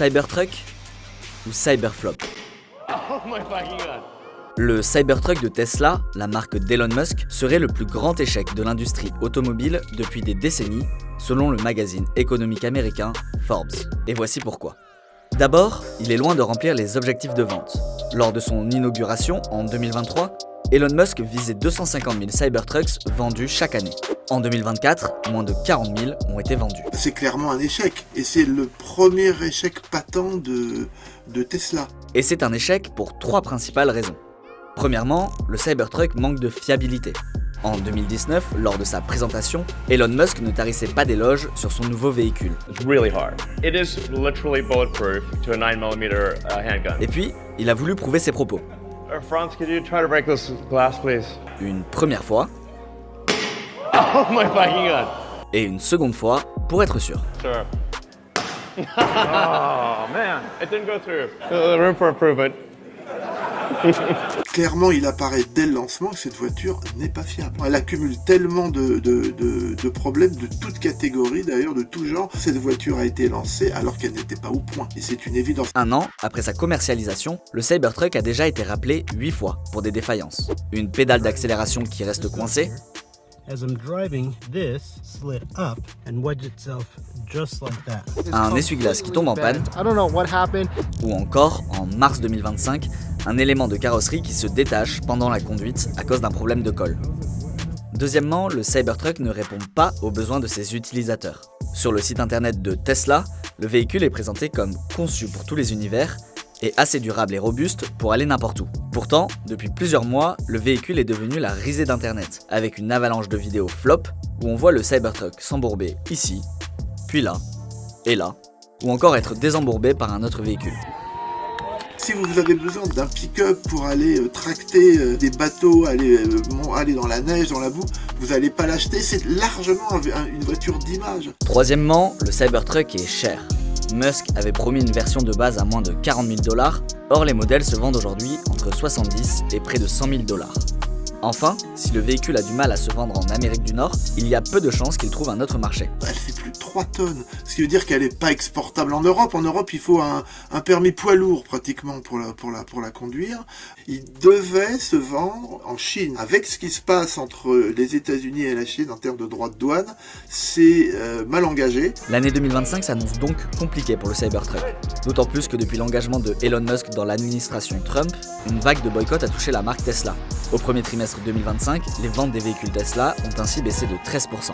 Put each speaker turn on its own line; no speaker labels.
Cybertruck ou Cyberflop?
Oh my fucking god.
Le Cybertruck de Tesla, la marque d'Elon Musk, serait le plus grand échec de l'industrie automobile depuis des décennies, selon le magazine économique américain Forbes. Et voici pourquoi. D'abord, il est loin de remplir les objectifs de vente. Lors de son inauguration en 2023, Elon Musk visait 250 000 Cybertrucks vendus chaque année. En 2024, moins de 40 000 ont été vendus.
C'est clairement un échec, et c'est le premier échec patent de Tesla.
Et c'est un échec pour trois principales raisons. Premièrement, le Cybertruck manque de fiabilité. En 2019, lors de sa présentation, Elon Musk ne tarissait pas d'éloges sur son nouveau véhicule.
It's really hard. It is literally bulletproof to a 9mm handgun.
Et puis, il a voulu prouver ses propos.
Franz, could you try to break this glass, please?
Une première fois,
Oh my fucking god.
et une seconde fois, pour être sûr.
Sure. Oh man, it didn't go through. Room for improvement.
Clairement, il apparaît dès le lancement que cette voiture n'est pas fiable. Elle accumule tellement de problèmes de toute catégorie, d'ailleurs de tout genre. Cette voiture a été lancée alors qu'elle n'était pas au point. Et c'est une évidence.
Un an après sa commercialisation, le Cybertruck a déjà été rappelé 8 fois pour des défaillances. Une pédale d'accélération qui reste coincée,
As I'm driving, this slid up and wedged itself just like that.
un essuie-glace qui tombe en panne,
I don't know what happened.
ou encore, en mars 2025, un élément de carrosserie qui se détache pendant la conduite à cause d'un problème de colle. Deuxièmement, le Cybertruck ne répond pas aux besoins de ses utilisateurs. Sur le site internet de Tesla, le véhicule est présenté comme conçu pour tous les univers et assez durable et robuste pour aller n'importe où. Pourtant, depuis plusieurs mois, le véhicule est devenu la risée d'internet, avec une avalanche de vidéos flop où on voit le Cybertruck s'embourber ici, puis là, et là, ou encore être désembourbé par un autre véhicule.
Si vous avez besoin d'un pick-up pour aller tracter des bateaux, aller dans la neige, dans la boue, vous n'allez pas l'acheter, c'est largement une voiture d'image.
Troisièmement, le Cybertruck est cher. Musk avait promis une version de base à moins de 40 000 $, or les modèles se vendent aujourd'hui entre 70 et près de 100 000 $. Enfin, si le véhicule a du mal à se vendre en Amérique du Nord, il y a peu de chances qu'il trouve un autre marché.
Elle fait plus de 3 tonnes, ce qui veut dire qu'elle n'est pas exportable en Europe. En Europe, il faut un permis poids lourd pratiquement pour la conduire. Il devait se vendre en Chine. Avec ce qui se passe entre les États-Unis et la Chine en termes de droits de douane, c'est mal engagé.
L'année 2025 s'annonce donc compliquée pour le Cybertruck. D'autant plus que depuis l'engagement de Elon Musk dans l'administration Trump, une vague de boycott a touché la marque Tesla. Au premier trimestre 2025, les ventes des véhicules Tesla ont ainsi baissé de 13%.